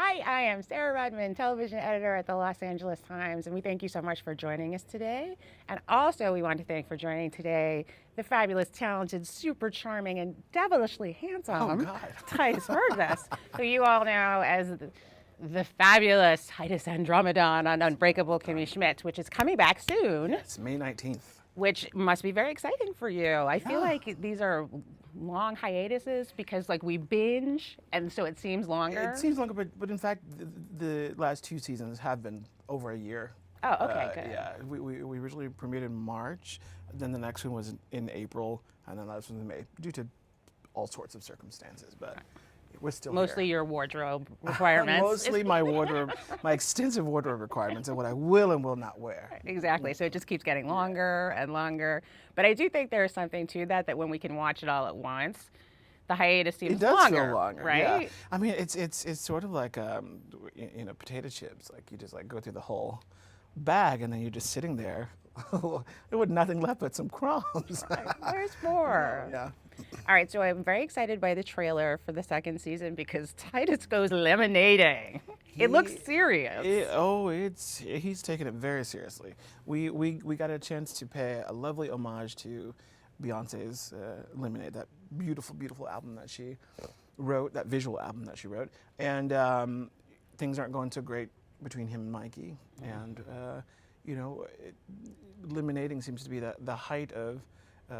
Hi, I am Sarah Rodman, television editor at the Los Angeles Times, and we thank you so much for joining us today. And also, we want to thank for joining today the fabulous, talented, super charming, and devilishly handsome Tituss Burgess, who you all know as the fabulous Titus Andromedon on Unbreakable Kimmy Schmidt, which is coming back soon. It's May 19th. Which must be very exciting for you. I feel like these are long hiatuses because like we binge and so it seems longer. It seems longer, but in fact, the last two seasons have been over a year. Oh, okay, good. Yeah, we originally premiered in March, then the next one was in April, and then the last one was in May, due to all sorts of circumstances, but we're still Mostly here. your wardrobe requirements. Mostly my wardrobe, my extensive wardrobe requirements and what I will and will not wear. Exactly, so it just keeps getting longer and longer. But I do think there's something to that when we can watch it all at once, the hiatus seems longer. It does feel longer, right? Yeah. I mean, it's sort of like potato chips. Like you just like go through the whole bag and then you're just sitting there with nothing left but some crumbs. Right. There's more. Yeah. All right, so I'm very excited by the trailer for the second season because Titus goes lemonading. It looks serious. He's taking it very seriously. We got a chance to pay a lovely homage to Beyonce's Lemonade, that beautiful, beautiful album that she wrote, that visual album that she wrote. And things aren't going so great between him and Mikey. And, lemonading seems to be the height of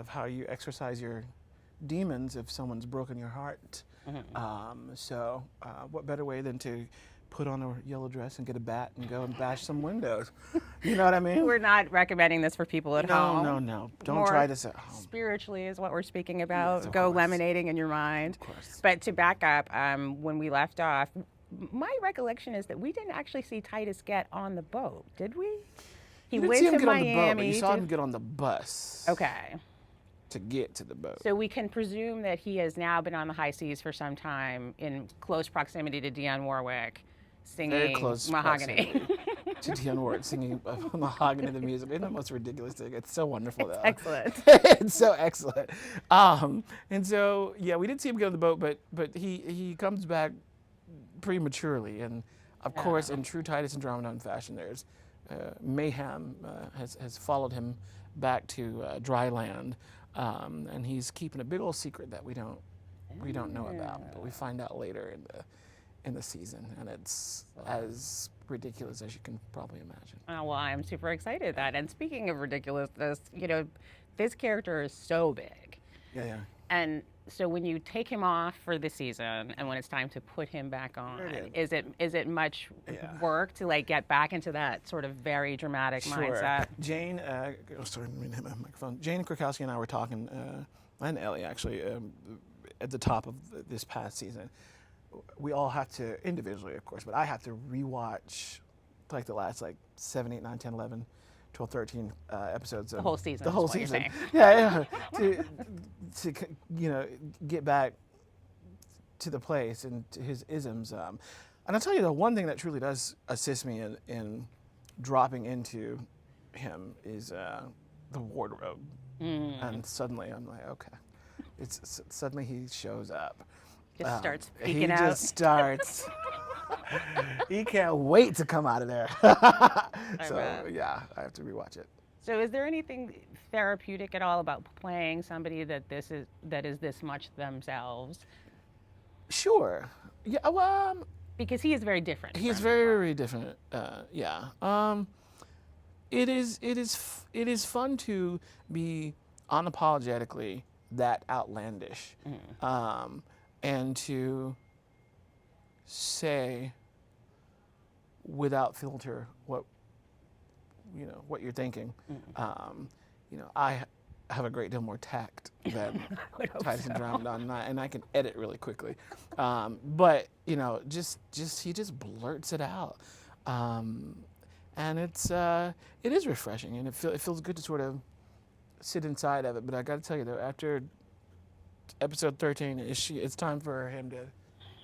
how you exercise your demons if someone's broken your heart. So what better way than to put on a yellow dress and get a bat and go and bash some windows? You know what I mean? We're not recommending this for people at home. No. Don't try this at home. Spiritually is what we're speaking about. Yes, go course. lemonading in your mind. Of course. But to back up, when we left off, my recollection is that we didn't actually see Titus get on the boat, did we? You didn't see him get on the boat, but you saw him get on the bus. Okay. To get to the boat. So we can presume that he has now been on the high seas for some time in close proximity to Dionne Warwick singing Very close Mahogany. to Dionne Warwick singing Mahogany the music. Isn't that the most ridiculous thing? It's so wonderful though. Excellent. It's so excellent. And so yeah, we did see him get on the boat, but he comes back prematurely, and of course in true Titus Andromedon fashion there's mayhem has followed him back to dry land. And he's keeping a big old secret that we don't know about, but we find out later in the season, and it's as ridiculous as you can probably imagine. Oh, well, I'm super excited that. And speaking of ridiculousness, this character is so big. Yeah. And so when you take him off for the season, and when it's time to put him back on, is it much work to like get back into that sort of very dramatic mindset? Jane, sorry, let me hit my microphone. Jane Krakowski and I were talking, and Ellie actually, at the top of this past season. We all have to, individually of course, but I have to rewatch like the last 7, 8, 9, 10, 11, 12, 13 episodes. The whole season. The whole season. Saying. Yeah. To get back to the place and to his isms. And I'll tell you the one thing that truly does assist me in dropping into him is the wardrobe. And suddenly I'm like, okay. Suddenly he shows up. Just starts peeking out. He just starts. He can't wait to come out of there. So yeah, I have to rewatch it. So is there anything therapeutic at all about playing somebody that is this much themselves? Sure. Yeah. Well. Because he is very different. He's very, very different. Yeah. It is fun to be unapologetically that outlandish. And to say without filter what you're thinking. I have a great deal more tact than Titus Andromedon, and I can edit really quickly. But he just blurts it out, and it is refreshing, and it feels good to sort of sit inside of it. But I got to tell you though, after episode 13, it's time for him to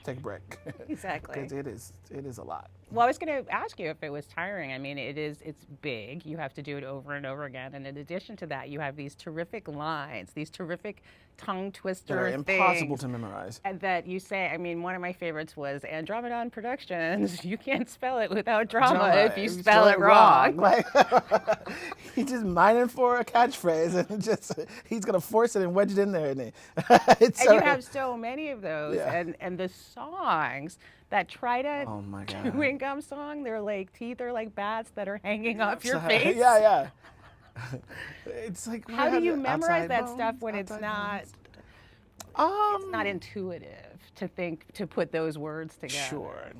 take a break. Exactly. Because it is a lot. Well, I was going to ask you if it was tiring. I mean, it's big. You have to do it over and over again. And in addition to that, you have these terrific lines, these terrific tongue twister They're impossible things to memorize. and that you say. I mean, one of my favorites was Andromedon Productions. You can't spell it without drama if you spell it wrong. Like, he's just mining for a catchphrase, and he's gonna force it and wedge it in there. And you have so many of those, and the songs. That Trident chewing gum song, they're like teeth are like bats that are hanging off your face. Yeah. It's like, how do you memorize that stuff when it's not intuitive to put those words together? Sure.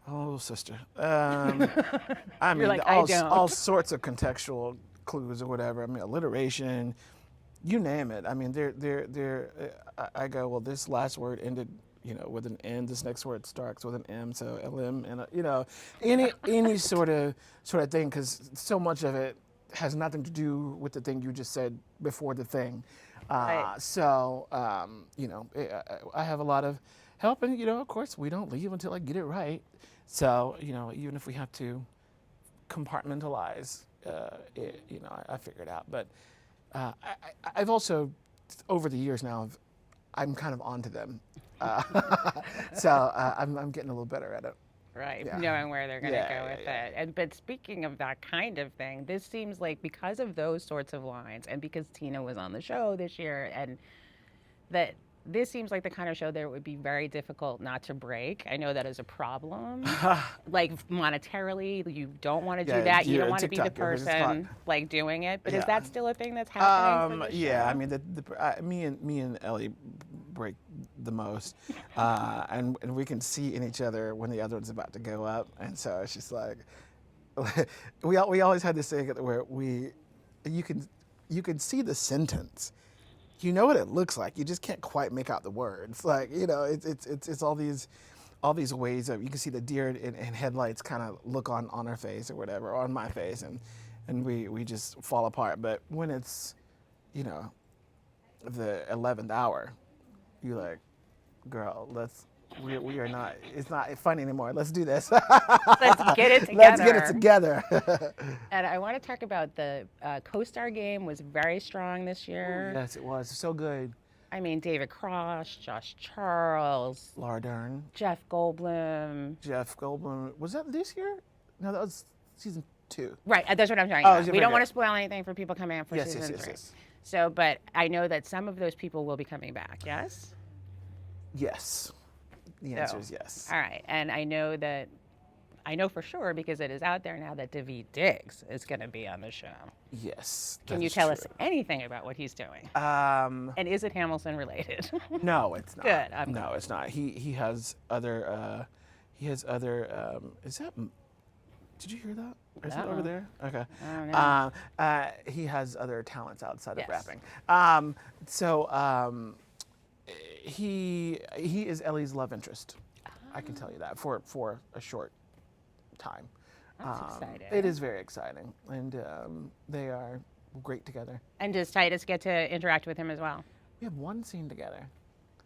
Oh, sister. I mean, like, all sorts of contextual clues or whatever. I mean, alliteration, you name it. I mean, I go, well, this last word ended, with an N. This next word starts with an M, so LM, and any sort of thing, because so much of it has nothing to do with the thing you just said before the thing. Right. So, I have a lot of help, and of course, we don't leave until I get it right. So, even if we have to compartmentalize, I figure it out. But I've also, over the years now, I'm kind of onto them. So I'm getting a little better at it. Right, knowing where they're going to go with it. But speaking of that kind of thing, this seems like because of those sorts of lines and because Tina was on the show this year, and that this seems like the kind of show that it would be very difficult not to break. I know that is a problem. Like monetarily, you don't want to do that. You don't want to be the person like doing it. But is that still a thing that's happening for the show? I mean, me and Ellie break the most, and we can see in each other when the other one's about to go up, and so it's just like we always had this thing where you can see the sentence. You know what it looks like. You just can't quite make out the words. Like, it's all these ways of, you can see the deer in headlights kind of look on her face or whatever, or on my face, and we just fall apart. But when it's, the 11th hour, you're like, girl, we are not, it's not funny anymore. Let's do this. Let's get it together. Let's get it together. And I want to talk about the Costar game was very strong this year. Ooh, yes, it was. So good. I mean, David Cross, Josh Charles. Laura Dern. Jeff Goldblum. Was that this year? No, that was season 2. Right, that's what I'm talking about. We don't want to spoil anything for people coming out for season 3. Yes. So, but I know that some of those people will be coming back, yes? Yes. The answer is yes. All right. And I know for sure because it is out there now that Daveed Diggs is going to be on the show. Yes. Can you tell us anything about what he's doing? And is it Hamilton related? No, it's not. Good. No, it's not. He has other. Is that? Did you hear that? Is it over there? Okay. I don't know. He has other talents outside of rapping. He is Ellie's love interest. I can tell you that for a short time. That's exciting. It is very exciting, and they are great together. And does Titus get to interact with him as well? We have one scene together.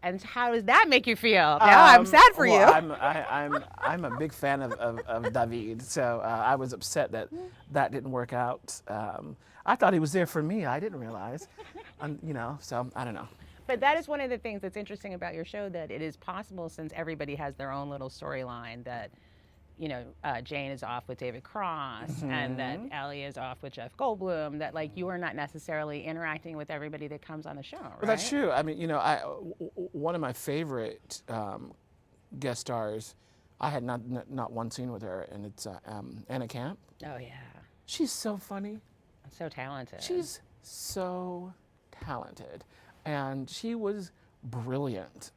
And how does that make you feel? Now I'm sad for you. I'm a big fan of Daveed, so I was upset that didn't work out. I thought he was there for me. I didn't realize, so I don't know. But that is one of the things that's interesting about your show, that it is possible, since everybody has their own little storyline, that Jane is off with David Cross, and that Ellie is off with Jeff Goldblum, that like you are not necessarily interacting with everybody that comes on the show, right? Well, that's true. I mean, one of my favorite guest stars, I had not one scene with her, and it's Anna Camp. Oh yeah. She's so funny. So talented. She's so talented. And she was brilliant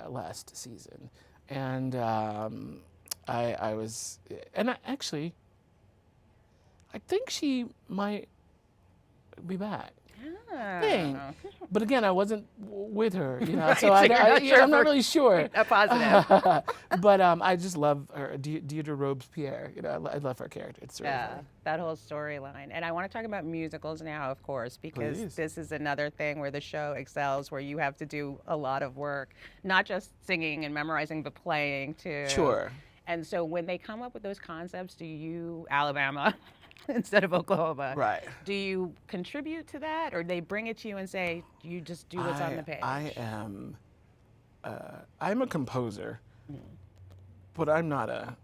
last season. And I think she might be back. But again, I wasn't with her, Right, so I'm not really sure. A positive. But I just love her, Deirdre Robespierre. I love her character. It's really funny. That whole storyline. And I want to talk about musicals now, of course, because this is another thing where the show excels, where you have to do a lot of work, not just singing and memorizing, but playing too. Sure. And so when they come up with those concepts, do you, Alabama instead of Oklahoma, Right. do you contribute to that, or they bring it to you and say, you just do what's on the page? I'm a composer, but I'm not a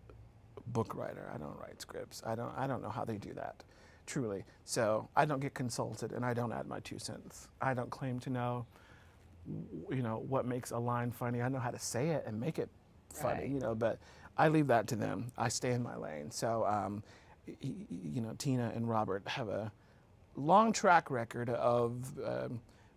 book writer. I don't write scripts. I don't know how they do that, truly. So I don't get consulted, and I don't add my 2 cents. I don't claim to know, what makes a line funny. I know how to say it and make it funny, Right. but I leave that to them. I stay in my lane. So, Tina and Robert have a long track record of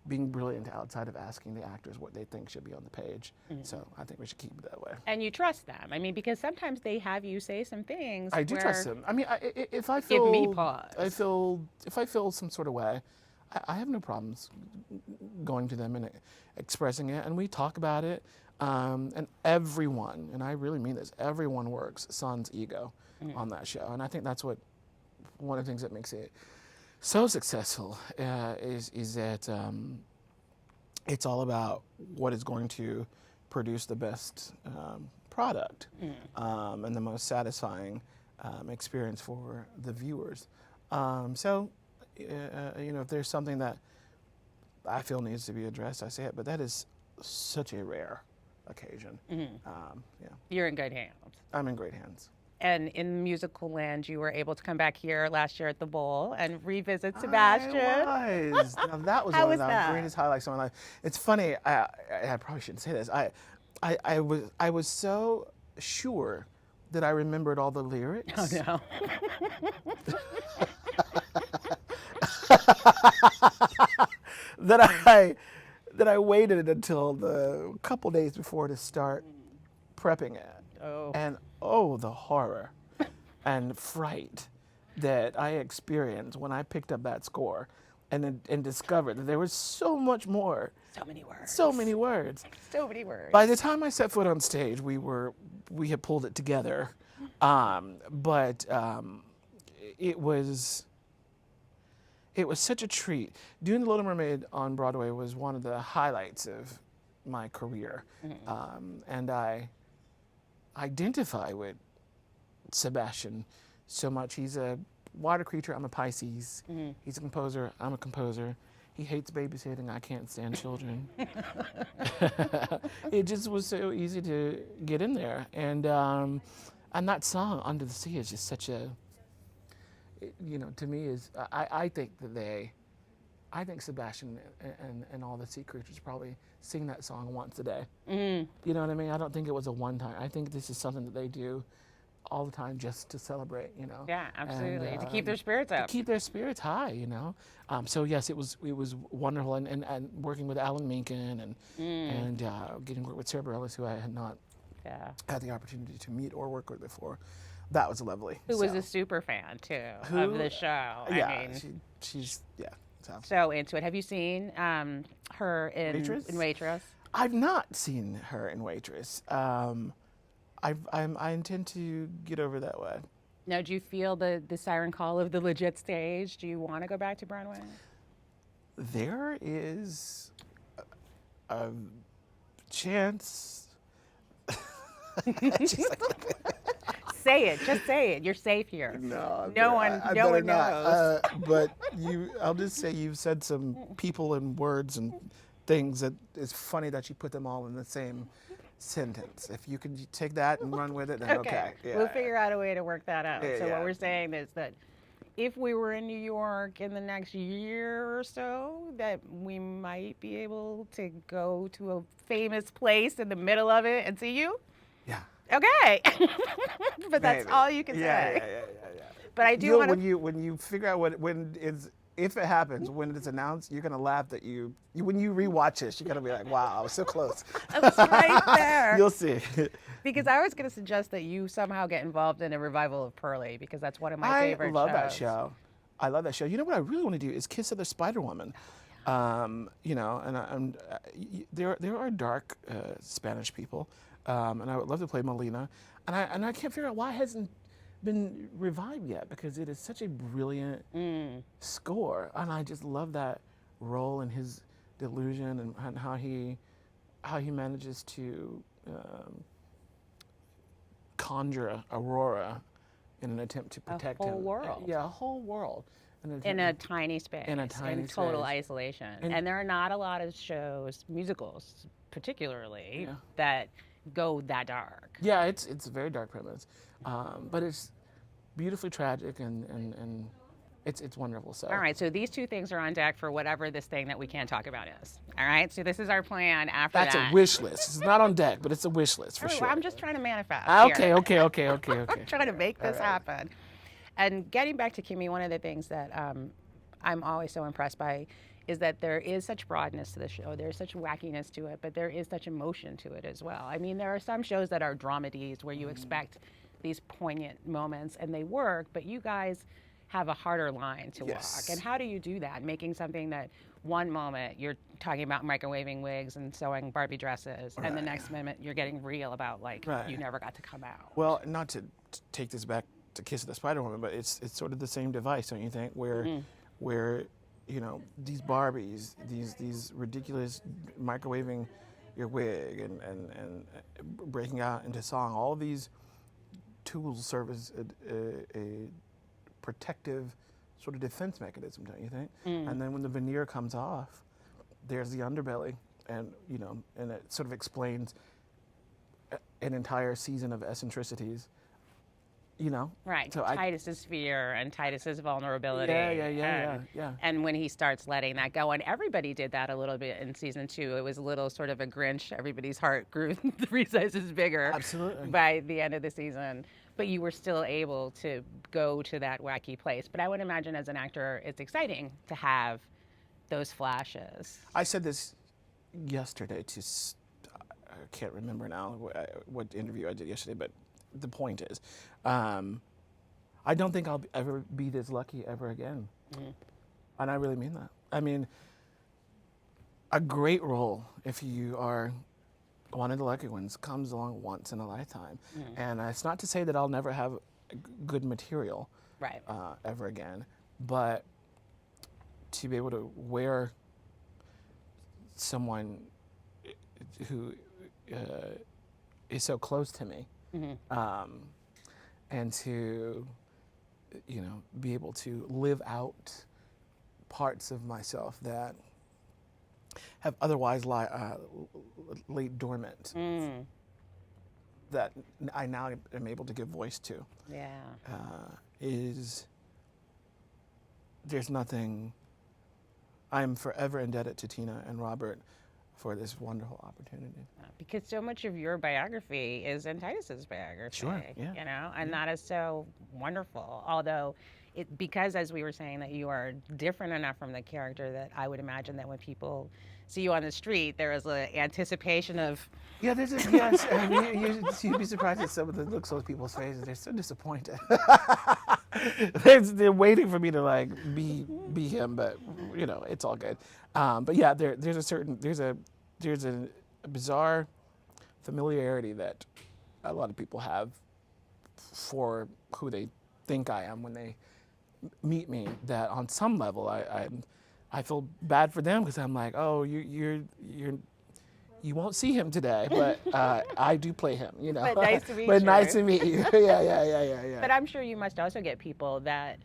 being brilliant outside of asking the actors what they think should be on the page. So I think we should keep it that way. And you trust them. I mean, because sometimes they have you say some things. I do where trust them. I mean, if I Give feel, me pause. if I feel some sort of way, I have no problems going to them and expressing it, and we talk about it. And everyone, and I really mean this, everyone works sans ego on that show, and I think that's one of the things that makes it so successful is that it's all about what is going to produce the best product and the most satisfying experience for the viewers. If there's something that I feel needs to be addressed, I say it, but that is such a rare occasion. You're in good hands. I'm in great hands. And in musical land, you were able to come back here last year at the Bowl and revisit Sebastian. I was. Now, that was How one was of the that? greatest highlights of my life. It's funny. I probably shouldn't say this. I was so sure that I remembered all the lyrics. Oh no. that I waited until the couple days before to start prepping it. Oh. And the horror and fright that I experienced when I picked up that score and discovered that there was so much more. So many words. So many words. So many words. By the time I set foot on stage, we had pulled it together. But it was such a treat. Doing The Little Mermaid on Broadway was one of the highlights of my career. And I identify with Sebastian so much. He's a water creature, I'm a Pisces. He's a composer, I'm a composer. He hates babysitting, I can't stand children. It just was so easy to get in there. And that song, Under the Sea, is just such a, to me I think Sebastian and all the sea creatures probably sing that song once a day. You know what I mean? I don't think it was a one time. I think this is something that they do all the time just to celebrate, Yeah, absolutely. And, to keep their spirits up. To keep their spirits high, So yes, it was wonderful, and working with Alan Menken and getting to work with Sarah Bareilles, who I had not had the opportunity to meet or work with before. That was lovely. Who was a super fan too of the show. Yeah, I mean, she's so into it. Have you seen her in Waitress? In Waitress? I've not seen her in Waitress. I intend to get over that way. Now, do you feel the siren call of the legit stage? Do you want to go back to Broadway? There is a chance. Say it. Just say it. You're safe here. No one knows. But I'll just say you've said some people and words and things that it's funny that you put them all in the same sentence. If you can take that and run with it, then okay. Yeah. We'll figure out a way to work that out. Yeah, So yeah. what we're saying is that if we were in New York in the next year or so, that we might be able to go to a famous place in the middle of it and see you. Yeah. Okay. But that's Maybe. all you can say. Yeah. But I do want to. When you figure out if it happens, when it's announced, you're gonna laugh that when you rewatch this, you're gonna be like, wow, I was so close. I was right there. You'll see. Because I was going to suggest that you somehow get involved in a revival of Pearlie, because that's one of my favorite shows. I love that show. I love that show. You know what I really want to do is kiss of the Spider Woman. There are dark Spanish people, and I would love to play Melina, and I can't figure out why it hasn't been revived yet, because it is such a brilliant score, and I just love that role and his delusion and how he manages to conjure Aurora in an attempt to protect him. whole world. Yeah, a whole world. In a tiny space. In a tiny total space. isolation. And there are not a lot of shows, musicals particularly, that go that dark. Yeah, it's a very dark premise, but it's beautifully tragic and it's wonderful. So. All right, so these two things are on deck for whatever this thing that we can't talk about is. All right, so this is our plan after That's that. a wish list. It's not on deck, but it's a wish list for sure. I'm just trying to manifest. Okay. I'm trying to make this happen. And getting back to Kimmy, one of the things that I'm always so impressed by is that there is such broadness to the show. There's such wackiness to it, but there is such emotion to it as well. I mean, there are some shows that are dramedies where you expect these poignant moments and they work, but you guys have a harder line to walk. And how do you do that? Making something that one moment you're talking about microwaving wigs and sewing Barbie dresses, and the next minute you're getting real about you never got to come out. Well, not to take this back to Kiss of the Spider-Woman, but it's sort of the same device, don't you think? Where you know, these Barbies, these ridiculous microwaving your wig and breaking out into song, all of these tools serve as a protective sort of defense mechanism, don't you think? And then when the veneer comes off, there's the underbelly, and you know, and it sort of explains an entire season of eccentricities. You know, right? So Titus's fear and Titus's vulnerability. Yeah. And when he starts letting that go, and everybody did that a little bit in season 2. It was a little sort of a Grinch. Everybody's heart grew 3 sizes bigger. Absolutely. By the end of the season, but you were still able to go to that wacky place. But I would imagine as an actor, it's exciting to have those flashes. I said this yesterday to, I can't remember now what interview I did yesterday, but the point is, I don't think I'll ever be this lucky ever again. And I really mean that. I mean, a great role, if you are one of the lucky ones, comes along once in a lifetime. And it's not to say that I'll never have good material ever again, but to be able to wear someone who is so close to me, and to, you know, be able to live out parts of myself that have otherwise laid dormant, that I now am able to give voice to. There's nothing. I'm forever indebted to Tina and Robert for this wonderful opportunity. Because so much of your biography is in Titus's biography. Sure, yeah. You know, and that is so wonderful. Although, because as we were saying, that you are different enough from the character that I would imagine that when people see you on the street, there is an anticipation of. Yeah, there's a, yes. I mean, you'd be surprised at some of the looks on people's faces. They're so disappointed. They're waiting for me to like be him, but you know, it's all good. But yeah, there's a bizarre familiarity that a lot of people have for who they think I am when they meet me. That on some level, I feel bad for them because I'm like, oh, you won't see him today, but I do play him, you know. But nice to meet you. But nice to meet you. Yeah. But I'm sure you must also get people that,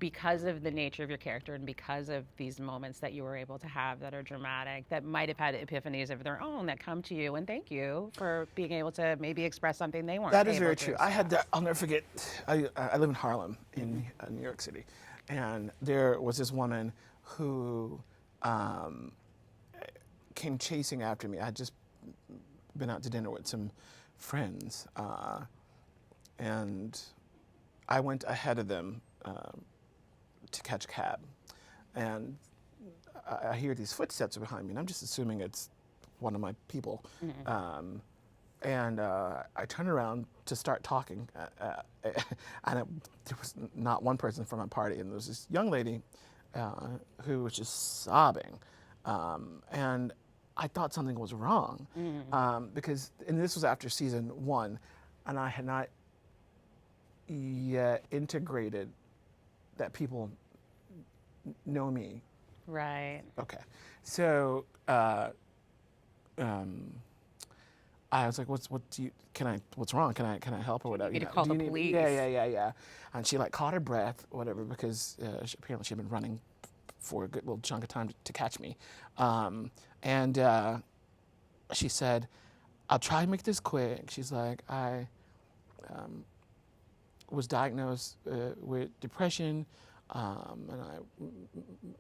because of the nature of your character and because of these moments that you were able to have that are dramatic, that might have had epiphanies of their own that come to you and thank you for being able to maybe express something they weren't able to. That is very true. I had that. I'll never forget. I live in Harlem in New York City, and there was this woman who came chasing after me. I had just been out to dinner with some friends, and I went ahead of them to catch a cab, and I hear these footsteps behind me, and I'm just assuming it's one of my people. And I turn around to start talking, and there was not one person from my party, and there was this young lady who was just sobbing, and I thought something was wrong, because, and this was after season 1, and I had not yet integrated that people know me. Right. Okay. So I was like, what's wrong? Can I help or whatever? You need to call the police. Yeah. And she like caught her breath, whatever, because apparently she'd been running for a good little chunk of time to catch me. And she said, I'll try and make this quick. She's like, I was diagnosed with depression, and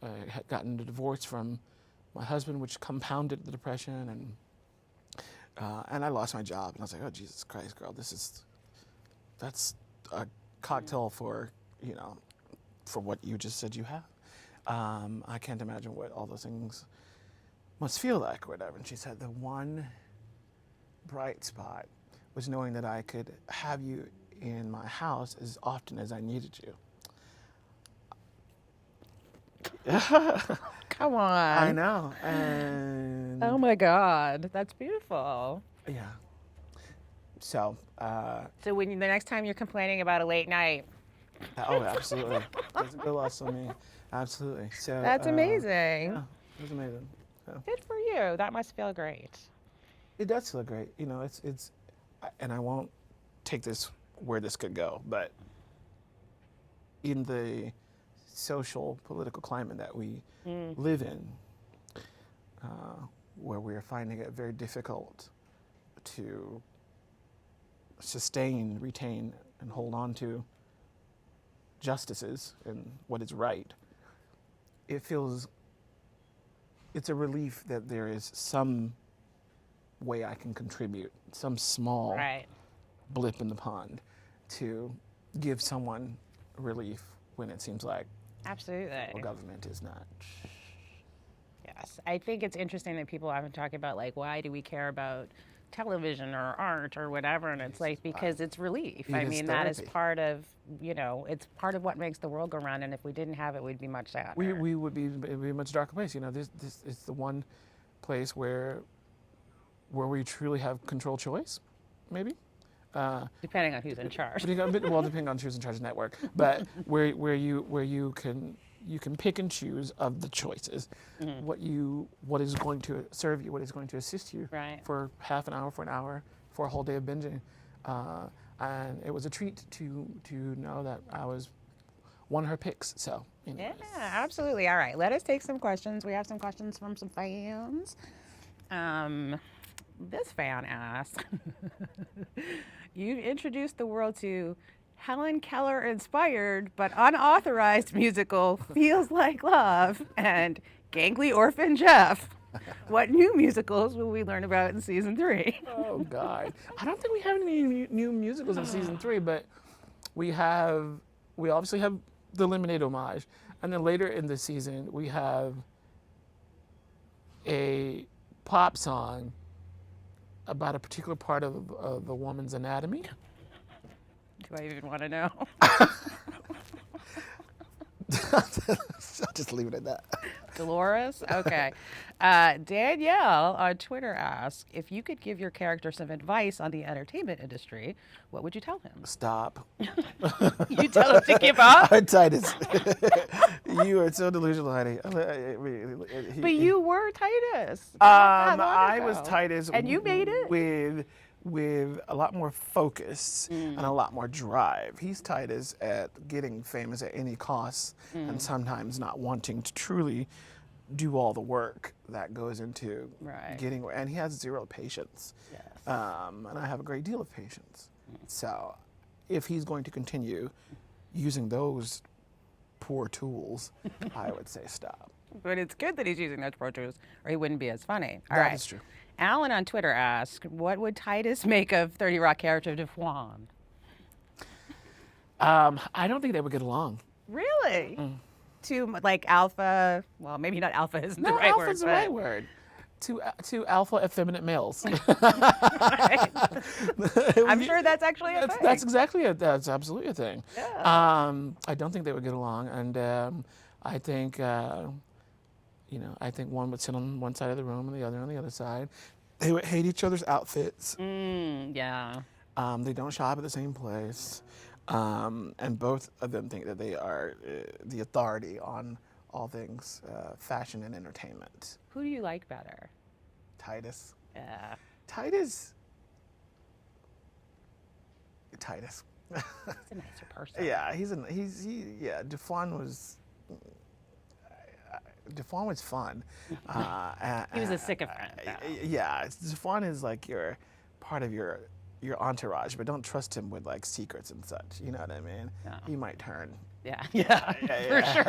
I had gotten a divorce from my husband, which compounded the depression, and I lost my job. And I was like, oh, Jesus Christ, girl, that's a cocktail for, for what you just said you have. I can't imagine what all those things must feel like or whatever. And she said the one bright spot was knowing that I could have you in my house as often as I needed you. Come on. I know. And oh my God, that's beautiful. yeah. So. So when the next time you're complaining about a late night. Oh, absolutely. That's a good loss on me. Absolutely. So. That's amazing. Yeah, it was amazing. So. Good for you. That must feel great. It does feel great. It's, and I won't take this where this could go, but in the social, political climate that we live in, where we are finding it very difficult to sustain, retain, and hold on to justices and what is right, it's a relief that there is some way I can contribute, some small blip in the pond to give someone relief when it seems like absolutely government is not. Yes, I think it's interesting that people often talk about like, why do we care about television or art or whatever, and it's like because it's relief. I mean, that is part of it's part of what makes the world go round. And if we didn't have it, we'd be much sadder. We would be a much darker place. This is the one place where we truly have control choice, maybe. Depending on who's in charge. Depending on who's in charge of the network, but where you can pick and choose of the choices, what is going to serve you, what is going to assist you for half an hour, for an hour, for a whole day of binging, and it was a treat to know that I was one of her picks. So anyways. Yeah, absolutely. All right, let us take some questions. We have some questions from some fans. This fan asked, you introduced the world to Helen Keller inspired but unauthorized musical Feels Like Love and Gangly Orphan Jeff. What new musicals will we learn about in season 3? Oh God, I don't think we have any new musicals in season 3, but we obviously have the Lemonade homage, and then later in the season we have a pop song about a particular part of the woman's anatomy. Do I even want to know? I'll just leave it at that. Dolores? Okay. Danielle on Twitter asked, if you could give your character some advice on the entertainment industry, what would you tell him? Stop. You tell him to give up? Titus. You are so delusional, honey. But you were Titus. I was Titus. And you made it? With a lot more focus and a lot more drive. He's Titus at getting famous at any cost and sometimes not wanting to truly do all the work that goes into getting where. And he has zero patience. Yes. And I have a great deal of patience. So if he's going to continue using those poor tools, I would say stop. But it's good that he's using those pro tools, or he wouldn't be as funny. That is true. Alan on Twitter asked, what would Titus make of 30 Rock character Dwan? I don't think they would get along. Really? To like alpha, well, maybe not alpha isn't the right word. Alpha's the right word. To alpha effeminate males. I'm sure that's actually a thing. That's exactly it. That's absolutely a thing. Yeah. I don't think they would get along, and I think I think one would sit on one side of the room and the other on the other side. They would hate each other's outfits. Yeah. They don't shop at the same place. And both of them think that they are the authority on all things fashion and entertainment. Who do you like better? Titus. Yeah. Titus Titus. He's a nicer person. Yeah, Dwan was fun. He was a sycophant, though. Yeah, Dwan is like your part of your entourage, but don't trust him with like secrets and such. You know what I mean? No. He might turn. Yeah, for sure.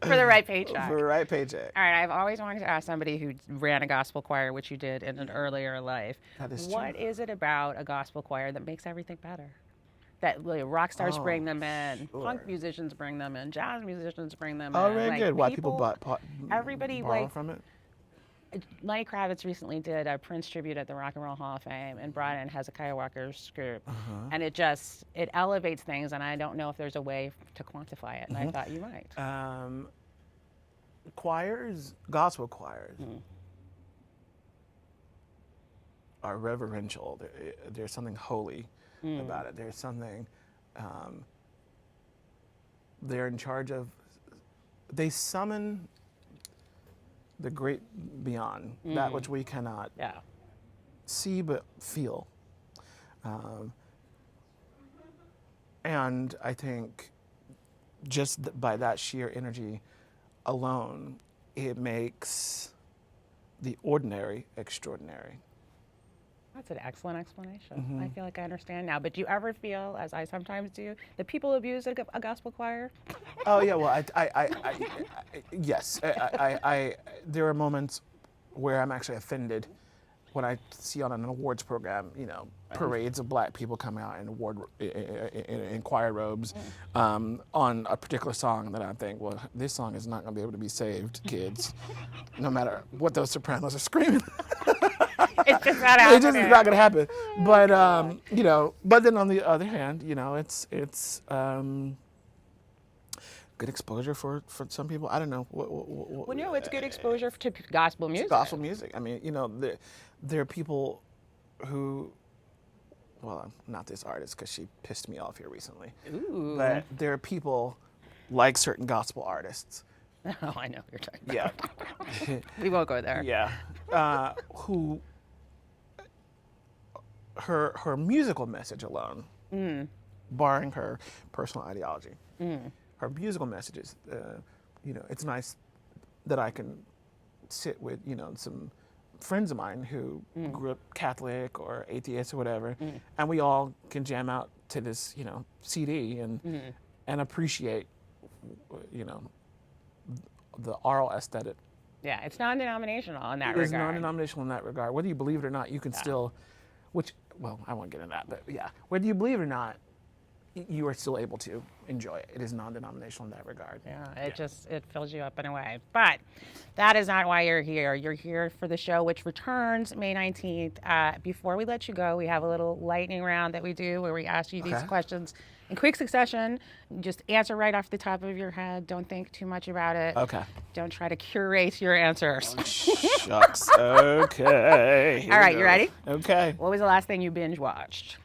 For the right paycheck. For the right paycheck. All right, I've always wanted to ask somebody who ran a gospel choir, which you did in an earlier life. That is What true. is it about a gospel choir that makes everything better? That like, rock stars bring them in, sure. punk musicians bring them in, jazz musicians bring them Oh, in. very Like, good. Why people everybody borrow like from it? Lenny Kravitz recently did a Prince tribute at the Rock and Roll Hall of Fame and brought in Hezekiah Walker's group. And it elevates things, and I don't know if there's a way to quantify it, and I thought you might. Gospel choirs, are reverential. There's something holy about it. There's something, they're in charge of, they summon the great beyond, that which we cannot see but feel. And I think just by that sheer energy alone, it makes the ordinary extraordinary. That's an excellent explanation. I feel like I understand now. But do you ever feel, as I sometimes do, that people abuse a gospel choir? Oh yeah, well, yes. There are moments where I'm actually offended when I see on an awards program, parades of black people come out in choir robes on a particular song that I think, well, this song is not going to be able to be saved, kids, no matter what those sopranos are screaming. It's just not happening. It's just not going to happen. But but then on the other hand, it's good exposure for some people. I don't know. Well, no, it's good exposure to gospel music. Gospel music. I mean, there are people who, well, not this artist because she pissed me off here recently. Ooh. But there are people like certain gospel artists. Oh, I know what you're talking about. Yeah. We won't go there. Yeah. Who her musical message alone, barring her personal ideology, her musical messages, it's nice that I can sit with, some friends of mine who grew up Catholic or atheist or whatever, and we all can jam out to this, CD and appreciate, the oral aesthetic. Yeah, it's non-denominational in that regard. It's non-denominational in that regard. Whether you believe it or not, you can still, I won't get into that, but yeah, whether you believe it or not, you are still able to enjoy it. It is non-denominational in that regard. Yeah, it fills you up in a way. But that is not why you're here. You're here for the show, which returns May 19th. Before we let you go, we have a little lightning round that we do where we ask you these questions in quick succession. Just answer right off the top of your head. Don't think too much about it. Okay. Don't try to curate your answers. Oh, shucks. Okay. All right, you ready? Okay. What was the last thing you binge watched?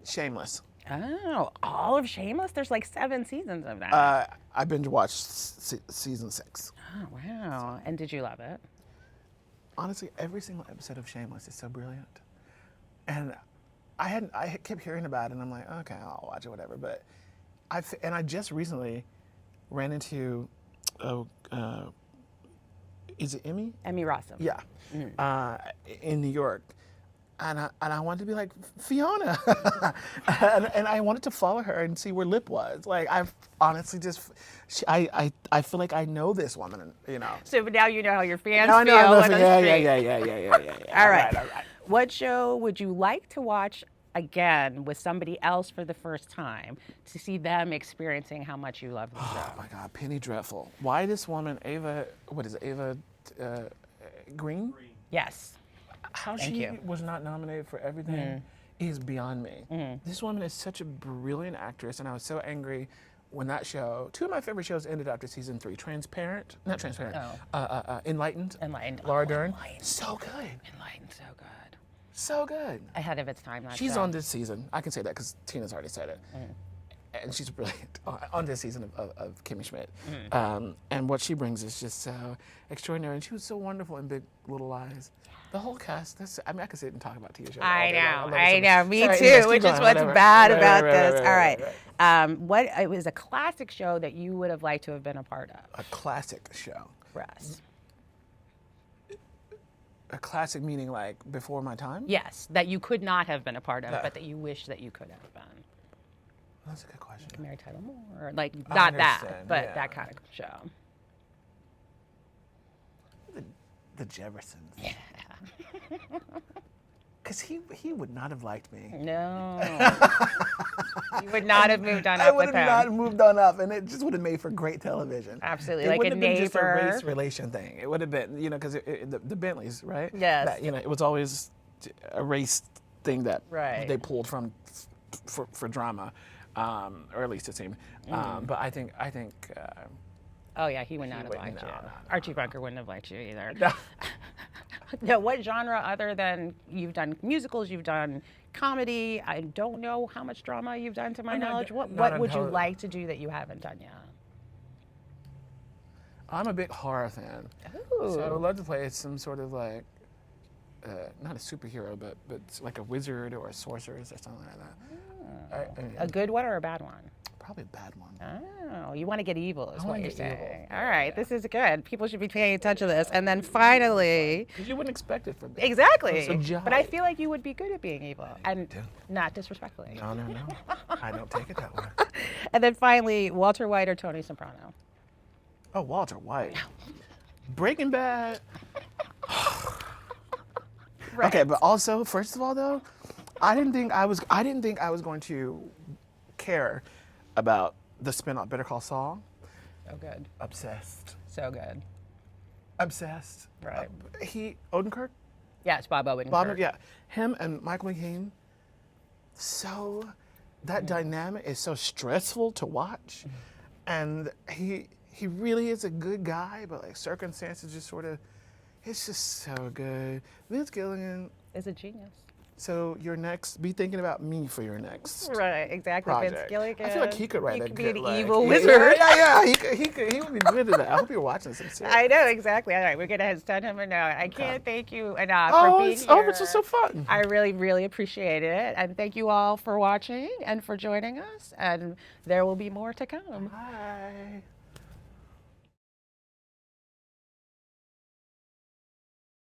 Shameless. Oh, all of Shameless? There's like 7 seasons of that. I binge watched season 6. Oh, wow. And did you love it? Honestly, every single episode of Shameless is so brilliant. And I kept hearing about it, and I'm like, okay, I'll watch it, whatever. But I just recently ran into, is it Emmy? Emmy Rossum. Yeah, in New York. And I wanted to be like, Fiona. and I wanted to follow her and see where Lip was. Like, I've honestly I feel like I know this woman, So now you know how your fans now I feel. know how on I the feel. street. Yeah. All right. What show would you like to watch again with somebody else for the first time to see them experiencing how much you love the show? Oh my God, Penny Dreadful. Why this woman, Ava Green? Yes. How Thank she you. was not nominated for everything is beyond me. This woman is such a brilliant actress, and I was so angry when that show, 2 of my favorite shows ended after season 3. Not Transparent. Enlightened. Laura Dern. Enlightened. So good. Enlightened, so good. So good. Ahead of its time. That She's show. on this season. I can say that because Tina's already said it. and she's brilliant on this season of Kimmy Schmidt. And what she brings is just so extraordinary. And she was so wonderful in Big Little Lies. The whole cast, I could sit and talk about TV shows all day long. I know, me Sorry, too, anyways, keep which going, is what's whatever. bad Right, about right, this. right, All right, right. What it was a classic show that you would have liked to have been a part of? A classic show. For us. A classic meaning like before my time? Yes, that you could not have been a part of, but that you wish that you could have been. That's a good question. Like Mary Tyler Moore, or like I not that, understand, but yeah. that kind of show. The Jeffersons. Yeah. Because he would not have liked me. No. You would not have moved on I up would with have him. not moved on up, and it just would have made for great television. Absolutely, It like a wouldn't have been just a neighbor. race relation thing. It would have been, because the Bentleys, right? Yes. That, it was always a race thing that Right. they pulled from for drama, or at least it seemed. But I think. Oh yeah, he would not have would- liked no, you. no, no. Archie Bunker wouldn't have liked you either. No. No, what genre other than you've done musicals, you've done comedy? I don't know how much drama you've done to my knowledge. What not would you until- like to do that you haven't done yet? I'm a big horror fan, Ooh. so I would love to play some sort of like, not a superhero, but like a wizard or a sorceress or something like that. A good one or a bad one? Probably a bad one. Oh, you want to get evil is I what wanna you're get saying. evil. All right, this is good. People should be paying attention to this. And then finally, Because you wouldn't expect it from me. exactly. It's a job. But I feel like you would be good at being evil and do. not disrespectfully. No. I don't take it that way. And then finally, Walter White or Tony Soprano? Oh, Walter White. Breaking Bad. Right. Okay, but also, first of all, though, I didn't think I was going to care about the spin-off Better Call Saul. So good. Obsessed. So good. Obsessed. Right. Odenkirk? Yes, Bob Odenkirk. Bob, yeah. Him and Michael McCain. So, that dynamic is so stressful to watch. And he really is a good guy, but like circumstances just sort of, it's just so good. Vince Gilligan, Is a genius. so your next, be thinking about me for your next Right, exactly. Vince project. Gilligan. I feel like he could write He a could be good, an like, evil yeah, wizard. Yeah. He would be good at that. I hope you're watching this. I'm serious. I know, exactly. All right, we're going to send him a note. I can't thank you enough for being here. It's just so fun. I really, really appreciate it. And thank you all for watching and for joining us. And there will be more to come. Bye.